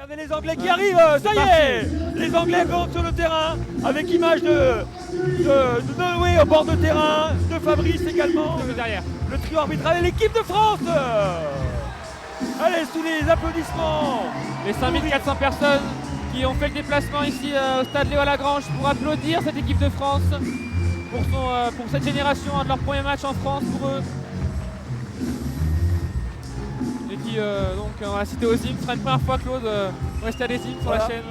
Regardez les Anglais qui arrivent, ça y est. Les Anglais montent sur le terrain avec image de Noé au bord de terrain, de Fabrice également. Derrière. Le trio arbitral et l'équipe de France. Allez, sous les applaudissements. Les 5400 personnes qui ont fait le déplacement ici au stade Léo Lagrange pour applaudir cette équipe de France pour cette génération, de leur premier match en France pour eux. Et qui donc on va citer Ozim, ce sera une première fois Claude reste à Ozim sur la chaîne.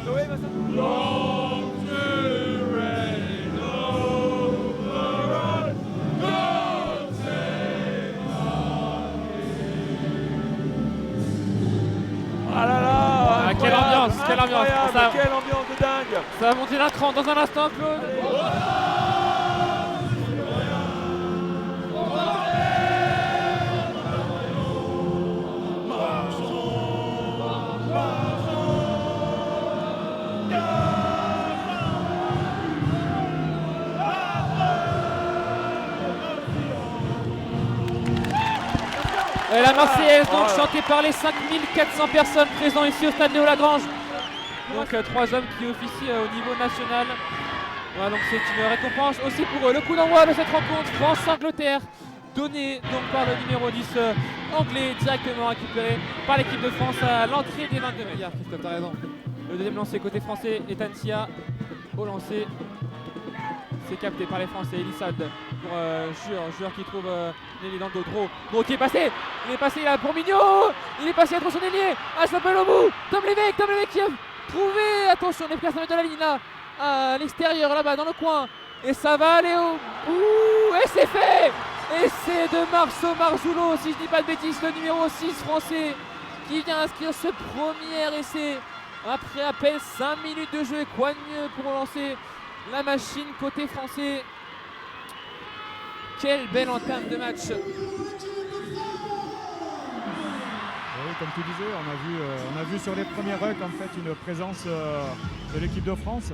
Ah là là, quelle ambiance, quelle ambiance. Quelle ambiance de dingue. Ça va monter d'un cran dans un instant Claude. Et la Marseillaise donc chantée par les 5400 personnes présentes ici au stade Léo Lagrange. Donc 3 hommes qui officient au niveau national. Voilà, donc c'est une récompense aussi pour eux. Le coup d'envoi de cette rencontre France-Angleterre donné donc par le numéro 10 anglais, directement récupéré par l'équipe de France à l'entrée des 22 mètres. Christophe, t'as raison. Le deuxième lancé côté français est Ancia au lancer. C'est capté par les Français, Elissade pour Jure qui trouve Nelly dans le dos. Dro qui est passé, il est passé là pour Mignot, il est passé à son ailier, ça s'appelle au bout, Tom Lévesque qui a trouvé, attention, on est presque à mettre de la ligne là, à l'extérieur là-bas dans le coin, et ça va aller au bout, et c'est fait. Et c'est de Marceau Marzoulo, si je dis pas de bêtises, le numéro 6 français qui vient inscrire ce premier essai après à peine 5 minutes de jeu. Quoi de mieux pour lancer la machine côté français. Quelle belle entame de match. Oui, comme tu disais, on a vu sur les premiers rucks en fait une présence de l'équipe de France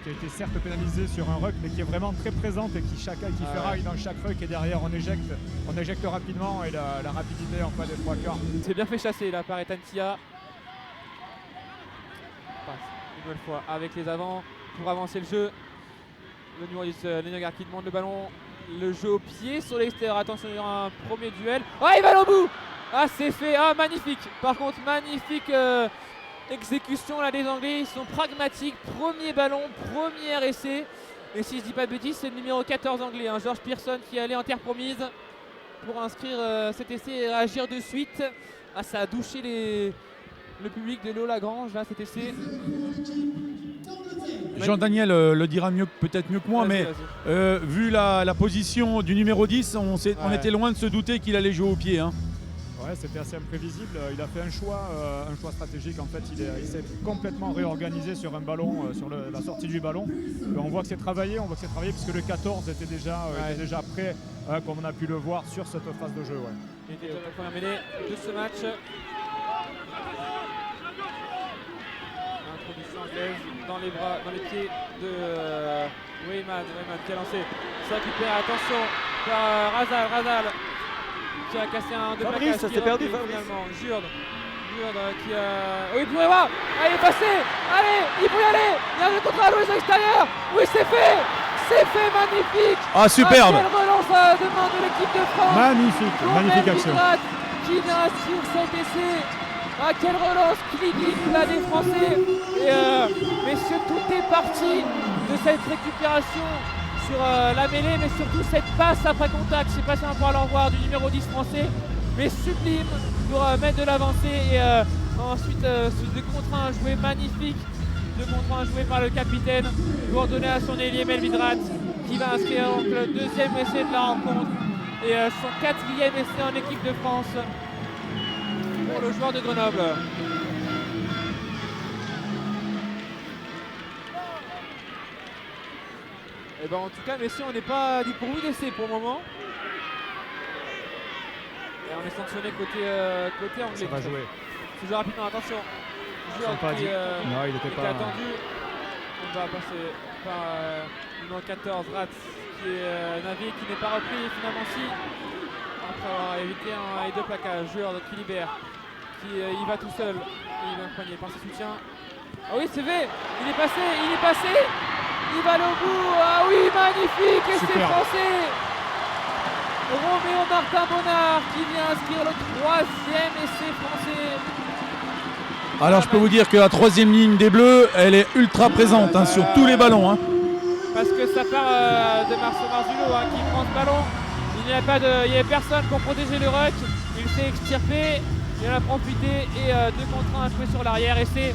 qui a été certes pénalisée sur un ruck mais qui est vraiment très présente et qui fait rail dans chaque ruck et derrière on éjecte rapidement et la rapidité en fait des trois quarts. C'est bien fait chasser là par Etantia. Passe une nouvelle fois avec les avants pour avancer le jeu. Le numéro 10, Lenogard qui demande le ballon. Le jeu au pied sur l'extérieur. Attention, il y aura un premier duel. Ah, il va aller au bout. Ah, c'est fait. Ah, magnifique. Par contre, magnifique exécution là des Anglais. Ils sont pragmatiques. Premier ballon, premier essai. Et si je dis pas de bêtises, c'est le numéro 14 anglais, hein, George Pearson, qui est allé en terre promise pour inscrire cet essai et réagir de suite. Ah, ça a douché le public de Léo Lagrange là, cet essai. Jean-Daniel le dira peut-être mieux que moi, mais vu la position du numéro 10, on était loin de se douter qu'il allait jouer au pied. Hein. Ouais, c'était assez imprévisible. Il a fait un choix stratégique. En fait, il s'est complètement réorganisé sur un ballon, sur la sortie du ballon. On voit que c'est travaillé, puisque le 14 était déjà prêt, comme on a pu le voir sur cette phase de jeu. Ouais. Il était déjà la première mêlée de ce match. Introduction anglaise dans les pieds de Weyman qui a lancé. Ça récupère, attention, par Razal qui a cassé un de Fabrice, ça s'est perdu finalement. Jurde qui a. Oui, il pourrait voir. Allez, il est passé. Allez, il peut y aller. Il y a le contre à l'ouest à l'extérieur. Oui, c'est fait. C'est fait, magnifique. Ah, superbe. Quelle relance à demande de l'équipe de France. Magnifique action. Qui vient inscrire cet essai. Ah, quelle relance clinique là des Français. Mais tout est parti de cette récupération sur la mêlée, mais surtout cette passe après contact. Je ne sais pas si on va pouvoir le revoir du numéro 10 français, mais sublime pour mettre de l'avancée et ensuite de contre-un joué magnifique, de contre-un joué par le capitaine pour donner à son ailier Melvidrat qui va inscrire donc le deuxième essai de la rencontre et son quatrième essai en équipe de France pour le joueur de Grenoble. Et ben en tout cas, messieurs, on n'est pas dépourvu d'essai pour le moment. Et on est sanctionné côté anglais. Ça va jouer. C'est joué rapidement, attention. Non, il était pas attendu. On va passer par le numéro 14, Rats, qui est Navi, qui n'est pas repris finalement si. Après avoir évité un et deux plaquages. Jurde qui libère, il va tout seul. Il va poigner par ses soutiens. Ah oui, c'est fait. Il est passé. Il va aller au bout. Ah oui, magnifique. Et c'est français. Roméo Martin Bonnard qui vient inscrire le 3e essai français. Alors je peux vous dire que la 3e ligne des Bleus, elle est ultra présente sur tous les ballons. Parce que ça part de Marceau Marzullo qui prend ce ballon. Il n'y avait personne pour protéger le ruck. Il s'est extirpé, il en a profité et 2 contre 1 à jouer sur l'arrière. Et c'est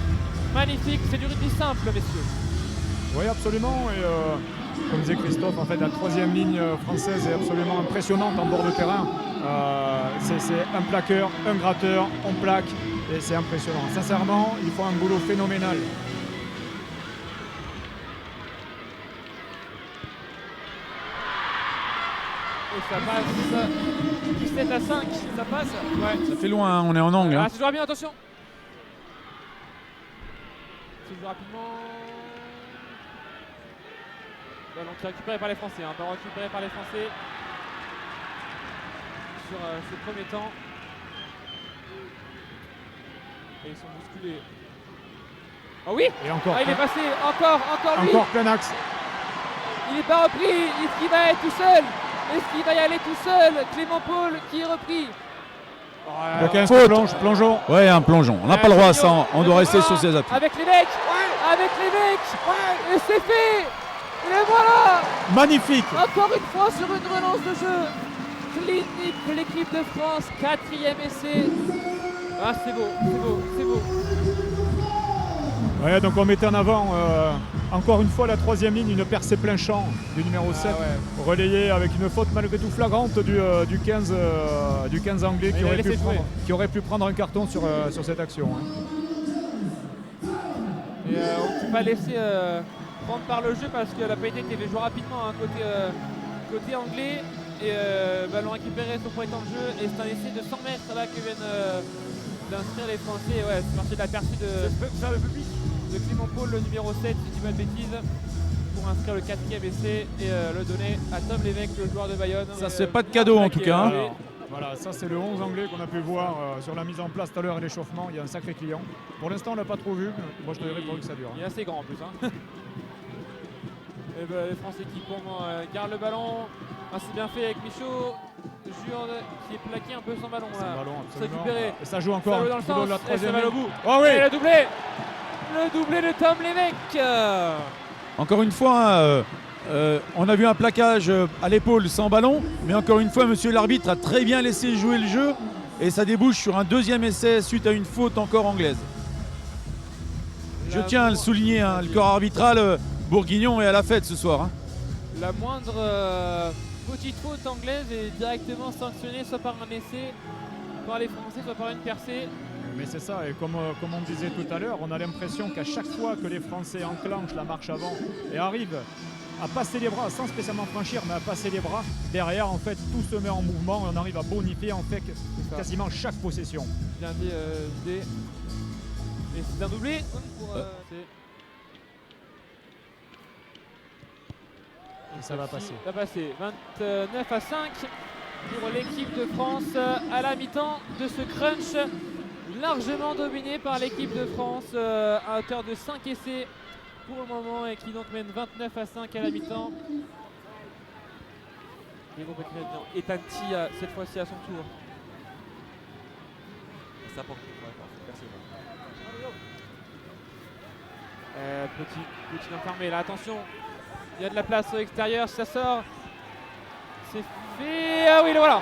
magnifique, c'est du rugby simple, messieurs. Oui, absolument. Et comme disait Christophe, en fait, la 3e ligne française est absolument impressionnante en bord de terrain. C'est un plaqueur, un gratteur, on plaque. Et c'est impressionnant. Sincèrement, ils font un boulot phénoménal. Et ça passe. 17 à 5, ça passe. Ouais. Ça fait loin, on est en angle. Ah, c'est joué bien, attention. C'est joué rapidement. Ballon qui est récupéré par les Français. Ballon récupéré par les Français. Sur ce premier temps. Et ils sont bousculés. Oh oui. Et encore. Il est passé. Encore lui. Encore plein axe. Il n'est pas repris. Est-ce qu'il va être tout seul? Est-ce qu'il va y aller tout seul? Clément Paul qui est repris. Le 15 plongeon. Ouais, un plongeon. On n'a pas le droit à ça. On doit rester sur ses appuis. Avec les mecs. Et c'est fait. Et voilà. Magnifique. Encore une fois sur une relance de jeu. Clinique de l'équipe de France. 4e essai. Ah, c'est beau. Ouais, donc on mettait en avant encore une fois la 3e ligne, une percée plein champ du numéro 7, relayée avec une faute malgré tout flagrante du 15 anglais qui aurait pu prendre un carton sur cette action. Et on ne peut pas laisser prendre par le jeu parce que la pénalité était jouée rapidement côté anglais. Et ballon récupéré sur premier temps de jeu. Et c'est un essai de 100 mètres là que viennent d'inscrire les Français. Ouais, c'est parti de la percée de Clément Paul, le numéro 7, si je dis pas de bêtises, pour inscrire le 4e essai et le donner à Tom Lévesque, le joueur de Bayonne. Ça c'est pas de cadeau en tout cas. Voilà, ça c'est le 11 anglais qu'on a pu voir sur la mise en place tout à l'heure et l'échauffement. Il y a un sacré client. Pour l'instant on l'a pas trop vu. Moi je te dirais pour que ça dure. Il est assez grand en plus. Et les Français qui pour moi gardent le ballon. C'est bien fait avec Michaud. Jurde qui est plaqué un peu sans ballon là. Sans ballon, absolument. Récupéré. Et ça joue encore dans le sens. de la 3e ligne. Au bout. Oh oui. Et le doublé de Tom Lévesque. Encore une fois, on a vu un plaquage à l'épaule sans ballon, mais encore une fois, monsieur l'arbitre a très bien laissé jouer le jeu et ça débouche sur un 2e essai suite à une faute encore anglaise. Je tiens à le souligner, le corps arbitral bourguignon est à la fête ce soir. La moindre petite faute anglaise est directement sanctionnée soit par un essai par les Français, soit par une percée. Mais c'est ça, et comme on disait tout à l'heure, on a l'impression qu'à chaque fois que les Français enclenchent la marche avant et arrivent à passer les bras, sans spécialement franchir, mais à passer les bras, derrière en fait tout se met en mouvement et on arrive à bonifier en fait quasiment chaque possession. Bien dit, et c'est un doublé pour, et ça va passer. Ça va passer. 29 à 5 pour l'équipe de France à la mi-temps de ce crunch largement dominé par l'équipe de France à hauteur de 5 essais pour le moment et qui donc mène 29 à 5 à la mi-temps. Et Tanti cette fois-ci à son tour. Ça porte. Petit enfermé là, attention. Il y a de la place à l'extérieur, ça sort. C'est fait. Ah oui, le voilà.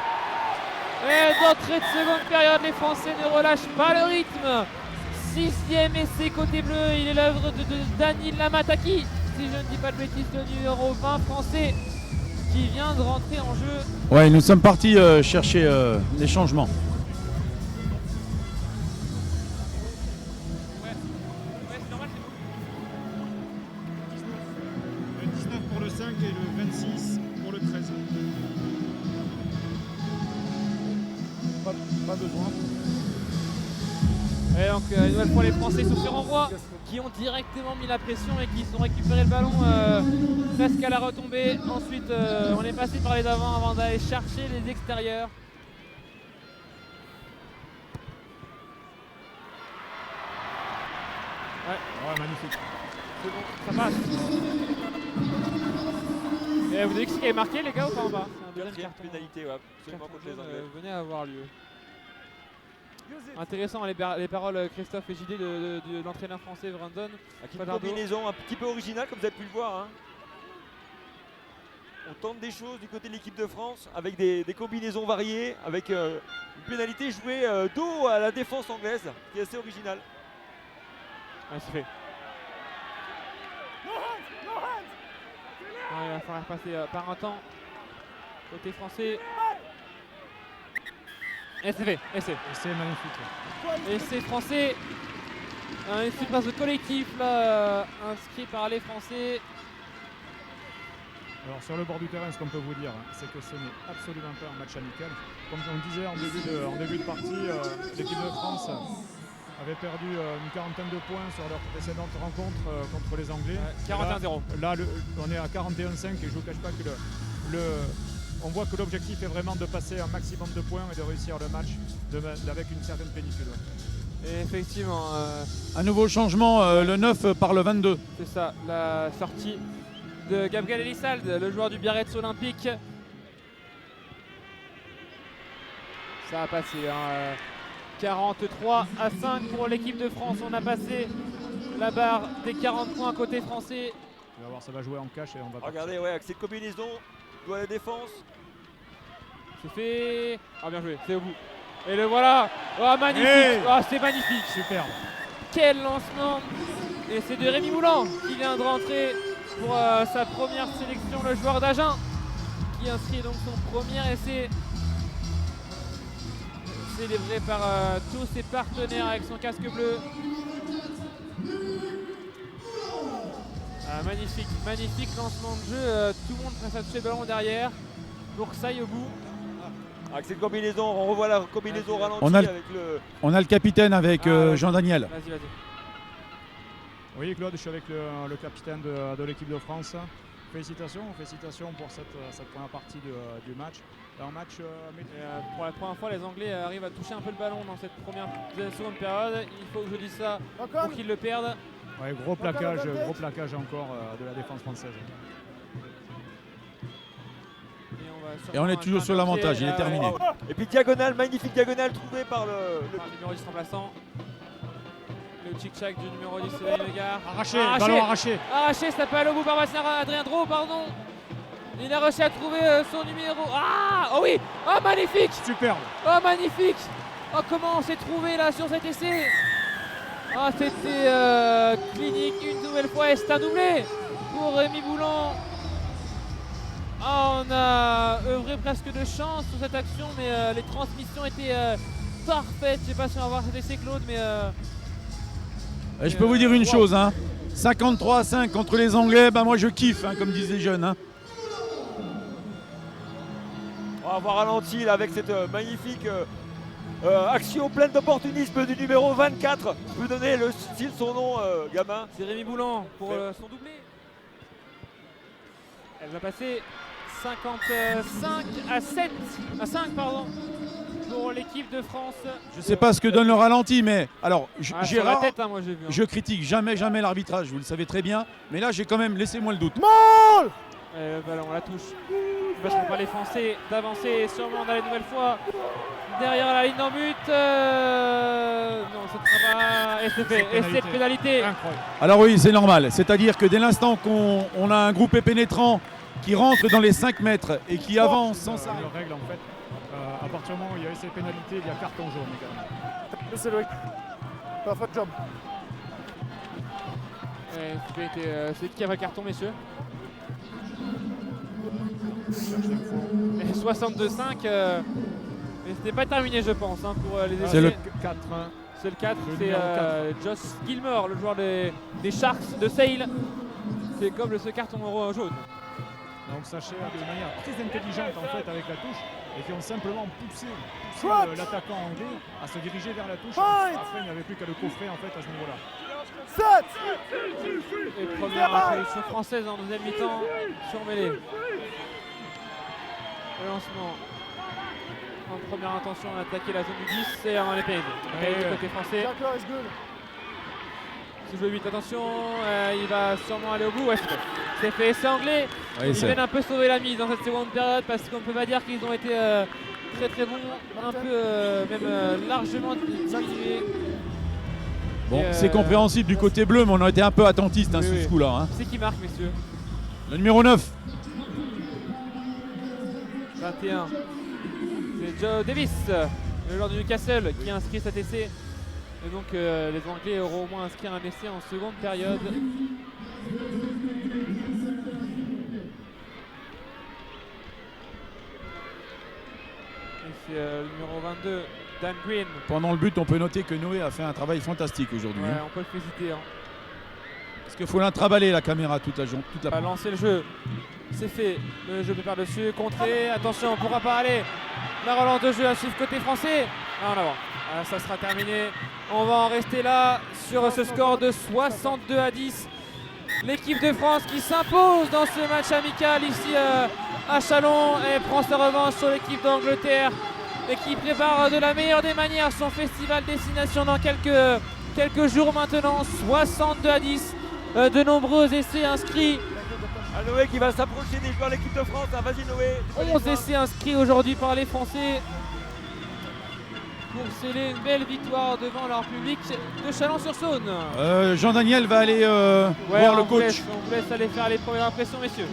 Et d'entrée de seconde période, les Français ne relâchent pas le rythme. 6e essai côté bleu, il est l'œuvre de Daniel Lamataki, si je ne dis pas de bêtises, le numéro 20 français qui vient de rentrer en jeu. Ouais, nous sommes partis chercher des changements. C'est normal, Le 19 pour le 5 et le 26 pour le 13. Pas besoin. Et donc une nouvelle fois les Français sont sur envoi qui ont directement mis la pression et qui ont récupéré le ballon presque à la retombée. Ensuite on est passé par les avants avant d'aller chercher les extérieurs. Ouais, magnifique. C'est bon, ça passe. Et vous avez vu ce qui est marqué les gars ou pas en bas? C'est un deuxième Quatrième carton. pénalité, ouais, absolument contre les Anglais. Venait à avoir lieu. Intéressant les paroles Christophe et JD de l'entraîneur français Brandon. Avec une Fajardo. combinaison un petit peu originale, comme vous avez pu le voir. Hein. On tente des choses du côté de l'équipe de France avec des combinaisons variées, avec une pénalité jouée dos à la défense anglaise, qui est assez originale. Ouais, c'est fait. Il va falloir passer par un temps côté français. Et c'est fait, et c'est. C'est magnifique. Et c'est français. Un passe de collectif là, inscrit par les Français. Alors sur le bord du terrain, ce qu'on peut vous dire, c'est que ce n'est absolument pas un match amical. Comme on disait en début de partie, l'équipe de France avait perdu une quarantaine de points sur leur précédente rencontre contre les Anglais. 41-0. Là, on est à 41-5 et je ne vous cache pas que on voit que l'objectif est vraiment de passer un maximum de points et de réussir le match avec une certaine plénitude. Ouais. Et effectivement, Un nouveau changement, le 9 par le 22. c'est ça, la sortie de Gabriel Elissalde, le joueur du Biarritz Olympique. Ça a passé, 43-5 pour l'équipe de France. On a passé la barre des 40 points côté français. On va voir, ça va jouer en cash et on va Regardez, ouais, avec cette combinaison, doit la défense. C'est fait. Ah, bien joué, c'est au bout. Et le voilà. Oh, magnifique. Hey. Oh, c'est magnifique. superbe. Quel lancement. Et c'est de Rémi Moulan qui vient de rentrer pour sa première sélection, le joueur d'Agen, qui inscrit donc son premier essai. Célébré par tous ses partenaires avec son casque bleu. Magnifique, magnifique lancement de jeu. Tout le monde presse à toucher le ballon derrière pour que ça aille au bout. Avec cette combinaison, on revoit la combinaison ralentie On a le- avec le. On a le capitaine avec Ouais. Jean-Daniel. Vas-y, vas-y. Oui, Claude, je suis avec le capitaine de l'équipe de France. Félicitations pour cette première partie du match. Un match Pour la première fois, les Anglais arrivent à toucher un peu le ballon dans cette seconde période. Il faut que je dise ça pour qu'ils le perdent. ouais, gros plaquage encore de la défense française. Et on est toujours sur l'avantage, il est terminé. Et puis diagonale, magnifique diagonale trouvée par le numéro 10 remplaçant. Le tic-tac du numéro 10, c'est Legard. Arraché, ballon arraché. Arraché, ça peut aller au bout par Adrien Drot, pardon. Il a réussi à trouver son numéro. Ah, oh oui, oh magnifique. Superbe. Oh magnifique. Oh comment on s'est trouvé là sur cet essai. Ah c'était clinique une nouvelle fois et c'est un doublé pour Rémi Moulan. Ah, on a œuvré presque de chance sur cette action, mais les transmissions étaient parfaites. Je sais pas si on va voir cet essai Claude, mais Et je peux vous dire une wow. chose, 53-5 contre les Anglais, bah moi je kiffe, comme disent les jeunes. On va avoir ralenti là, avec cette magnifique action pleine d'opportunisme du numéro 24. Je peux donner son nom, gamin. c'est Rémi Moulan pour son doublé. Elle va passer 55-5 pour l'équipe de France. Je sais pas ce que donne le ralenti, mais alors Sur la Gérard, tête, moi j'ai vu. je critique jamais l'arbitrage, vous le savez très bien, mais là j'ai quand même, laissez-moi le doute. Le ballon, la touche. Parce qu'on va les Français d'avancer et sûrement d'aller une nouvelle fois derrière la ligne d'en but. Non, ce sera pas. Et c'est fait. Et cette pénalité. Incroyable. Alors oui, c'est normal, c'est-à-dire que dès l'instant qu'on a un groupe pénétrant qui rentre dans les 5 mètres et qui avance sans s'arrêter. La règle en fait, à partir du moment où il y a essai pénalité, il y a carton jaune également. C'est Loïc. Perfect job. C'est qui a le carton, messieurs? Cherche l'info. Et 62-5. Mais c'était pas terminé, je pense, pour les essais. C'est le 4-1. C'est le 4, Le c'est numéro 4. Josh Gilmore, le joueur des Sharks de Sale, qui est comme ce carton jaune. Donc sachez de manière très intelligente en fait avec la touche et qui ont simplement poussé l'attaquant anglais à se diriger vers la touche. Après il n'y avait plus qu'à le coffrer en fait à ce niveau-là. 7. Et première solution française en deuxième mi-temps sur mêlée. Le lancement. En première intention, on a attaqué la zone du 10 et on les paye. Du côté français. Jacker is good. joue 8, attention, il va sûrement aller au bout. Ouais, c'est fait essai anglais. Ouais, Ils c'est- viennent un peu sauver la mise dans cette seconde période parce qu'on ne peut pas dire qu'ils ont été très très bons, un peu même largement diminués. Bon, Et, c'est compréhensible du côté bleu, mais on a été un peu attentiste hein, oui, sur oui. ce coup-là. Hein. C'est qui marque, messieurs? Le numéro 9. 21. C'est Joe Davis, le joueur du Newcastle, qui a inscrit cet essai. Et donc les Anglais auront au moins inscrit un essai en seconde période. Et c'est le numéro 22, Dan Green. Pendant le but, on peut noter que Noé a fait un travail fantastique aujourd'hui. Ouais, hein. on peut le féliciter. Hein. Parce qu'il faut l'intraballer la caméra toute la journée. On va lancer le jeu. C'est fait. Le jeu par dessus. Contré. Attention, on ne pourra pas aller. La relance de jeu à suivre côté français. Ah, en avant. Ah, ça sera terminé. On va en rester là sur ce score de 62-10. L'équipe de France qui s'impose dans ce match amical ici à Chalon et prend sa revanche sur l'équipe d'Angleterre et qui prépare de la meilleure des manières son festival destination dans quelques jours maintenant. 62-10. De nombreux essais inscrits. Noé qui va s'approcher des joueurs de l'équipe de France. Ah, vas-y Noé. 11 essais inscrits aujourd'hui par les Français pour sceller une belle victoire devant leur public de Chalon-sur-Saône. Jean-Daniel va aller voir le on coach. vous laisse aller faire les premières impressions, messieurs.